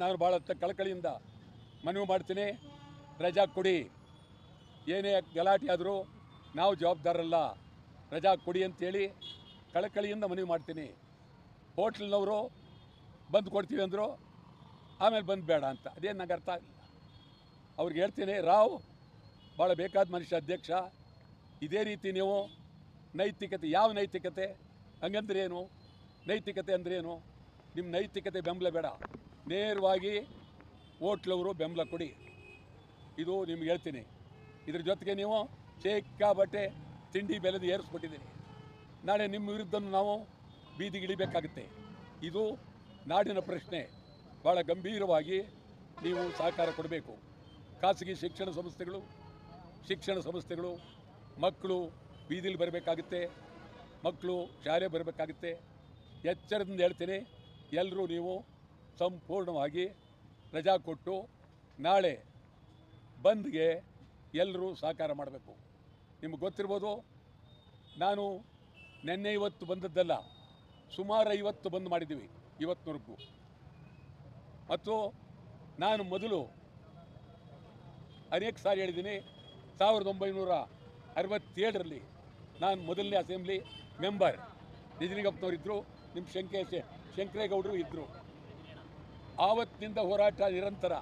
ನಾನು ಭಾಳ ಕಳಕಳಿಯಿಂದ ಮನವಿ ಮಾಡ್ತೀನಿ, ರಜಾ ಕೊಡಿ. ಏನೇ ಗಲಾಟೆ ಆದರೂ ನಾವು ಜವಾಬ್ದಾರಲ್ಲ, ರಜಾ ಕೊಡಿ ಅಂತೇಳಿ ಕಳಕಳಿಯಿಂದ ಮನವಿ ಮಾಡ್ತೀನಿ. ಹೋಟ್ಲ್ನವರು ಬಂದು ಕೊಡ್ತೀವಿ ಅಂದರು, ಆಮೇಲೆ ಬಂದು ಬೇಡ ಅಂತ. ಅದೇನು ನಂಗೆ ಅರ್ಥ ಆಗಲಿಲ್ಲ. ಅವ್ರಿಗೆ ಹೇಳ್ತೀನಿ, ರಾವ್ ಭಾಳ ಬೇಕಾದ ಮನುಷ್ಯ ಅಧ್ಯಕ್ಷ, ಇದೇ ರೀತಿ ನೀವು ನೈತಿಕತೆ, ಯಾವ ನೈತಿಕತೆ ಹಂಗಂದ್ರೇನು? ನೈತಿಕತೆ ಅಂದ್ರೇನು? ನಿಮ್ಮ ನೈತಿಕತೆ ಬೆಂಬಲ ಬೇಡ, ನೇರವಾಗಿ ಹೋಟ್ಲವರು ಬೆಂಬಲ ಕೊಡಿ. ಇದು ನಿಮ್ಗೆ ಹೇಳ್ತೀನಿ. ಇದ್ರ ಜೊತೆಗೆ ನೀವು ಸಿಕ್ಕಾಪಟ್ಟೆ ತಿಂಡಿ ಬೆಲೆದು ಏರಿಸ್ಬಿಟ್ಟಿದ್ದೀರಿ. ನಾಳೆ ನಿಮ್ಮ ವಿರುದ್ಧ ನಾವು ಬೀದಿಗೆ ಇಳಿಬೇಕಾಗುತ್ತೆ. ಇದು ನಾಡಿನ ಪ್ರಶ್ನೆ. ಭಾಳ ಗಂಭೀರವಾಗಿ ನೀವು ಸಹಕಾರ ಕೊಡಬೇಕು. ಖಾಸಗಿ ಶಿಕ್ಷಣ ಸಂಸ್ಥೆಗಳು ಮಕ್ಕಳು ಬೀದಿಲಿ ಬರಬೇಕಾಗುತ್ತೆ, ಮಕ್ಕಳು ಶಾಲೆ ಬರಬೇಕಾಗುತ್ತೆ. ಎಚ್ಚರದಿಂದ ಹೇಳ್ತೀನಿ, ಎಲ್ಲರೂ ನೀವು ಸಂಪೂರ್ಣವಾಗಿ ರಜಾ ಕೊಟ್ಟು ನಾಳೆ ಬಂದ್ಗೆ ಎಲ್ಲರೂ ಸಹಕಾರ ಮಾಡಬೇಕು. ನಿಮಗೆ ಗೊತ್ತಿರ್ಬೋದು, ನಾನು ನಿನ್ನೆ ಇವತ್ತು ಬಂದದ್ದಲ್ಲ, ಸುಮಾರು 50 ಬಂದ್ ಮಾಡಿದ್ದೀವಿ ಇವತ್ತಿನವರೆಗೂ. ಮತ್ತು ನಾನು ಮೊದಲು ಅನೇಕ ಸಾರಿ ಹೇಳಿದ್ದೀನಿ, 1967ರಲ್ಲಿ ನಾನು ಮೊದಲನೇ ಅಸೆಂಬ್ಲಿ ಮೆಂಬರ್. ನಿಜಲಿಂಗಪ್ಪನವರಿದ್ದರು, ನಿಮ್ಮ ಶಂಕರೇಗೌಡರು ಇದ್ದರು. ಆವತ್ತಿನಿಂದ ಹೋರಾಟ ನಿರಂತರ.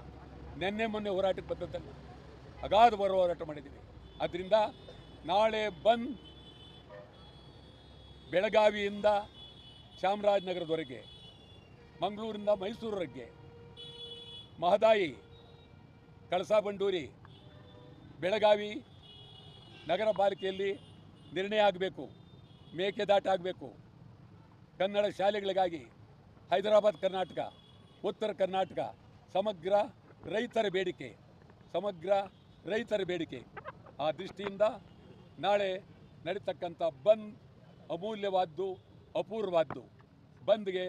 ಮೊನ್ನೆ ಹೋರಾಟಕ್ಕೆ ಬಂದದ್ದಲ್ಲ, ಅಗಾಧ ಹೋರಾಟ ಮಾಡಿದ್ದೀವಿ. ಆದ್ದರಿಂದ ನಾಳೆ ಬಂದ್ ಬೆಳಗಾವಿಯಿಂದ ಚಾಮರಾಜನಗರದವರೆಗೆ, ಮಂಗಳೂರಿಂದ ಮೈಸೂರವರೆಗೆ, ಮಹದಾಯಿ, ಕಳಸಾ ಬಂಡೂರಿ, ಬೆಳಗಾವಿ ನಗರ ಪಾಲಿಕೆಯಲ್ಲಿ ನಿರ್ಣಯ ಆಗಬೇಕು, ಮೇಕೆದಾಟು ಆಗಬೇಕು. ಕನ್ನಡ ಶಾಲೆಗಳಿಗಾಗಿ ಹೈದರಾಬಾದ್ ಕರ್ನಾಟಕ, ಉತ್ತರ ಕರ್ನಾಟಕ ಸಮಗ್ರ ರೈತರ ಬೇಡಿಕೆ. ಆ ದೃಷ್ಟಿಯಿಂದ ನಾಳೆ ನಡೀತಕ್ಕಂಥ ಬಂದ್ ಅಮೂಲ್ಯವಾದ್ದು, ಅಪೂರ್ವವಾದ್ದು. ಬಂದ್ಗೆ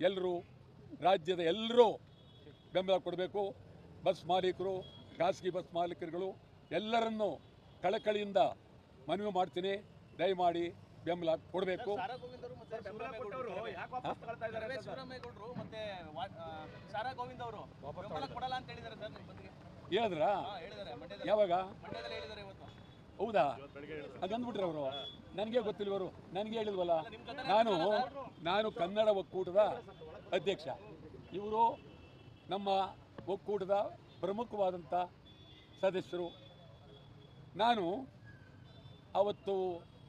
ಎಲ್ಲರೂ, ರಾಜ್ಯದ ಎಲ್ಲರೂ ಬೆಂಬಲ ಕೊಡಬೇಕು. ಬಸ್ ಮಾಲೀಕರು, ಖಾಸಗಿ ಬಸ್ ಮಾಲೀಕರುಗಳು ಎಲ್ಲರನ್ನೂ ಕಳಕಳಿಯಿಂದ ಮನವಿ ಮಾಡ್ತೀನಿ, ದಯಮಾಡಿ ಬೆಂಬಲ ಕೊಡಬೇಕು. ಹೇಳಿದ್ರ ಯಾವಾಗ? ಹೌದಾ? ಹಾಗಂದ್ಬಿಟ್ರೆ ಅವರು ನನಗೆ ಗೊತ್ತಿಲ್ವರು, ನನಗೆ ಹೇಳಿಲ್ವಲ್ಲ. ನಾನು ಕನ್ನಡ ಒಕ್ಕೂಟದ ಅಧ್ಯಕ್ಷ, ಇವರು ನಮ್ಮ ಒಕ್ಕೂಟದ ಪ್ರಮುಖವಾದಂಥ ಸದಸ್ಯರು. ನಾನು ಅವತ್ತು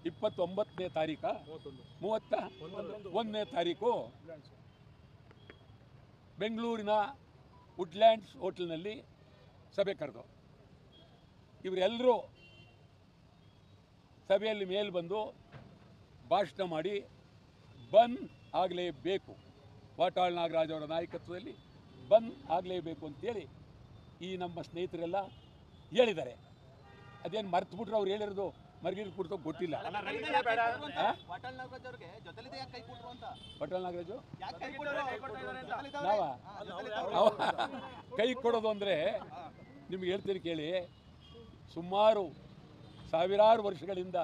29ನೇ ತಾರೀಕು 31ನೇ ತಾರೀಕು ಬೆಂಗಳೂರಿನ ವುಡ್ಲ್ಯಾಂಡ್ಸ್ ಹೋಟೆಲ್ನಲ್ಲಿ ಸಭೆ ಕರೆದು, ಇವರೆಲ್ಲರೂ ಸಭೆಯಲ್ಲಿ ಮೇಲೆ ಬಂದು ಭಾಷಣ ಮಾಡಿ ಬಂದ್ ಆಗಲೇಬೇಕು, ವಾಟಾಳ್ ನಾಗರಾಜ್ ಅವರ ನಾಯಕತ್ವದಲ್ಲಿ ಬಂದ್ ಆಗಲೇಬೇಕು ಅಂತೇಳಿ ಈ ನಮ್ಮ ಸ್ನೇಹಿತರೆಲ್ಲ ಹೇಳಿದ್ದಾರೆ. ಅದೇನು ಮರ್ತುಬಿಟ್ರೆ ಅವ್ರು ಹೇಳಿರೋದು ಮರ್ಗಿಟ್ಟು ಕೊಡ್ತೋ ಗೊತ್ತಿಲ್ಲ. ವಾಟಾಳ್ ನಾಗರಾಜು ಕೈ ಕೊಡೋದು ಅಂದರೆ ನಿಮ್ಗೆ ಹೇಳ್ತೀನಿ ಕೇಳಿ, ಸುಮಾರು ಸಾವಿರಾರು ವರ್ಷಗಳಿಂದ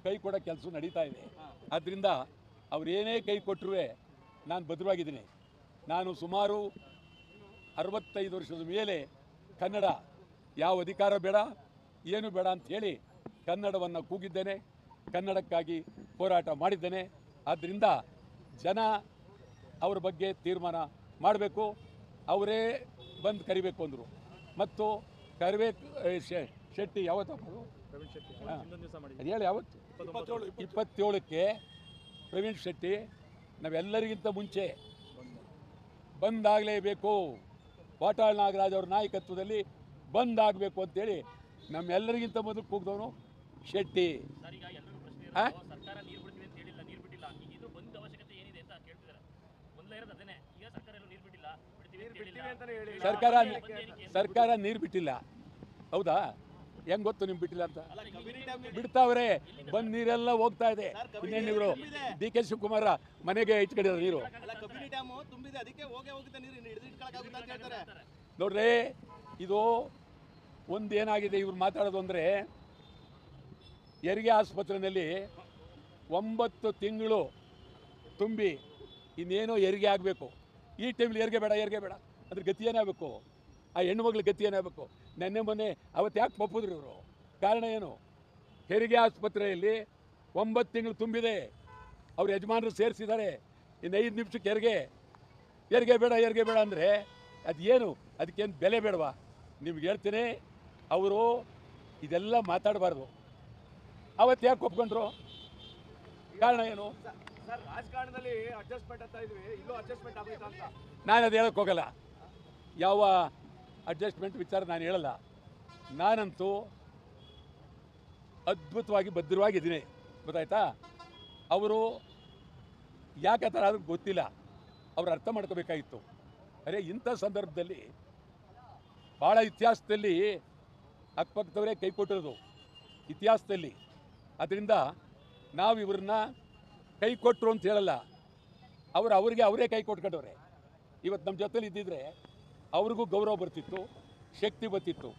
ಕೈ ಕೊಡೋ ಕೆಲಸ ನಡೀತಾ ಇದೆ. ಆದ್ದರಿಂದ ಅವರೇನೇ ಕೈ ಕೊಟ್ಟರೂ ನಾನು ಭದ್ರವಾಗಿದ್ದೀನಿ. ನಾನು ಸುಮಾರು 65 ವರ್ಷದ ಮೇಲೆ ಕನ್ನಡ ಯಾವ ಅಧಿಕಾರ ಬೇಡ, ಏನು ಬೇಡ ಅಂಥೇಳಿ ಕನ್ನಡವನ್ನು ಕೂಗಿದ್ದೇನೆ, ಕನ್ನಡಕ್ಕಾಗಿ ಹೋರಾಟ ಮಾಡಿದ್ದೇನೆ. ಆದ್ದರಿಂದ ಜನ ಅವ್ರ ಬಗ್ಗೆ ತೀರ್ಮಾನ ಮಾಡಬೇಕು. ಅವರೇ ಬಂದು ಕರಿಬೇಕು ಅಂದರು. ಮತ್ತು ಶೆಟ್ಟಿ ಯಾವತ್ತು ಹೇಳಿ, ಯಾವತ್ತು 27ಕ್ಕೆ ಪ್ರವೀಣ್ ಶೆಟ್ಟಿ ನಾವೆಲ್ಲರಿಗಿಂತ ಮುಂಚೆ ಬಂದಾಗಲೇಬೇಕು, ವಾಟಾಳ್ ನಾಗರಾಜ್ ಅವ್ರ ನಾಯಕತ್ವದಲ್ಲಿ ಬಂದಾಗಬೇಕು ಅಂತೇಳಿ ನಮ್ಮೆಲ್ಲರಿಗಿಂತ ಮೊದಲು ಕೂಗಿದವನು ಶೆಟ್ಟಿ. ಸರ್ಕಾರ ನೀರು ಬಿಟ್ಟಿಲ್ಲ. ಹೌದಾ? ಹೆಂಗ್ ಗೊತ್ತು ನಿಮ್ಗೆ ಬಿಟ್ಟಿಲ್ಲ ಅಂತ? ಬಿಡ್ತಾವ್ರೆ, ಬಂದ್ ನೀರೆಲ್ಲ ಹೋಗ್ತಾ ಇದೆ. ಇನ್ನೇನು ಇವರು DK ಶಿವಕುಮಾರ ಮನೆಗೆ ಇಟ್ಕೊಂಡಿರೋ ನೀರು ನೋಡ್ರಿ. ಇದು ಒಂದೇನಾಗಿದೆ ಇವ್ರು ಮಾತಾಡೋದು ಅಂದರೆ, ಹೆರಿಗೆ ಆಸ್ಪತ್ರೆಯಲ್ಲಿ 9 ತಿಂಗಳು ತುಂಬಿ ಇನ್ನೇನೋ ಹೆರಿಗೆ ಆಗಬೇಕು. ಈ ಟೈಮಲ್ಲಿ ಹೆರಿಗೆ ಬೇಡ ಅದ್ರ ಗತಿ ಏನಾಗಬೇಕು? ಆ ಹೆಣ್ಣುಮಗಳ ಗತಿ ಏನಾಗಬೇಕು? ನೆನ್ನೆ ಮೊನ್ನೆ ಅವತ್ತು ಯಾಕೆ ಒಪ್ಪಿದ್ರು ಇವರು? ಕಾರಣ ಏನು? ಹೆರಿಗೆ ಆಸ್ಪತ್ರೆಯಲ್ಲಿ 9 ತಿಂಗಳು ತುಂಬಿದೆ, ಅವ್ರ ಯಜಮಾನರು ಸೇರಿಸಿದ್ದಾರೆ, ಇನ್ನು 5 ನಿಮಿಷಕ್ಕೆ ಹೆರಿಗೆ ಬೇಡ ಅಂದರೆ ಅದು ಏನು? ಅದಕ್ಕೇನು ಬೆಲೆ ಬೇಡವಾ? ನಿಮ್ಗೆ ಹೇಳ್ತೀನಿ, ಅವರು ಇದೆಲ್ಲ ಮಾತಾಡಬಾರ್ದು. ಅವತ್ತು ಯಾಕೆ ಒಪ್ಕೊಂಡ್ರು? ಕಾರಣ ಏನು? ಸರ್, ರಾಜಕಾರಣದಲ್ಲಿ ಅಡ್ಜಸ್ಟ್ಮೆಂಟ್ ಅಂತ ಇದ್ವಿ, ಇಲ್ಲೂ ಅಡ್ಜಸ್ಟ್ಮೆಂಟ್ ಆಗಬೇಕಾ ಅಂತ ನಾನು ಅದು ಹೇಳೋಕ್ಕೆ ಹೋಗಲ್ಲ. ಯಾವ ಅಡ್ಜಸ್ಟ್ಮೆಂಟ್ ವಿಚಾರ ನಾನು ಹೇಳಲ್ಲ. ನಾನಂತೂ ಅದ್ಭುತವಾಗಿ ಭದ್ರವಾಗಿದ್ದೀನಿ, ಗೊತ್ತಾಯ್ತಾ? ಅವರು ಯಾಕೆ ಆ ಥರ ಆದ್ರೂ ಗೊತ್ತಿಲ್ಲ, ಅವ್ರು ಅರ್ಥ ಮಾಡ್ಕೋಬೇಕಾಗಿತ್ತು. ಅರೆ, ಇಂಥ ಸಂದರ್ಭದಲ್ಲಿ ಭಾಳ ಇತಿಹಾಸದಲ್ಲಿ ಅಕ್ಕಪಕ್ಕದವರೇ ಕೈ ಕೊಟ್ಟಿರೋದು ಇತಿಹಾಸದಲ್ಲಿ. ಅದರಿಂದ ನಾವು ಇವ್ರನ್ನ ಕೈ ಕೊಟ್ಟರು ಅಂತ ಹೇಳಲ್ಲ, ಅವರಿಗೆ ಅವರೇ ಕೈ ಕೊಟ್ಕೊಂಡವ್ರೆ. ಇವತ್ತು ನಮ್ಮ ಜೊತೆಲಿ ಇದ್ದಿದ್ರೆ ಅವ್ರಿಗೂ ಗೌರವ ಬರ್ತಿತ್ತು, ಶಕ್ತಿ ಬರ್ತಿತ್ತು.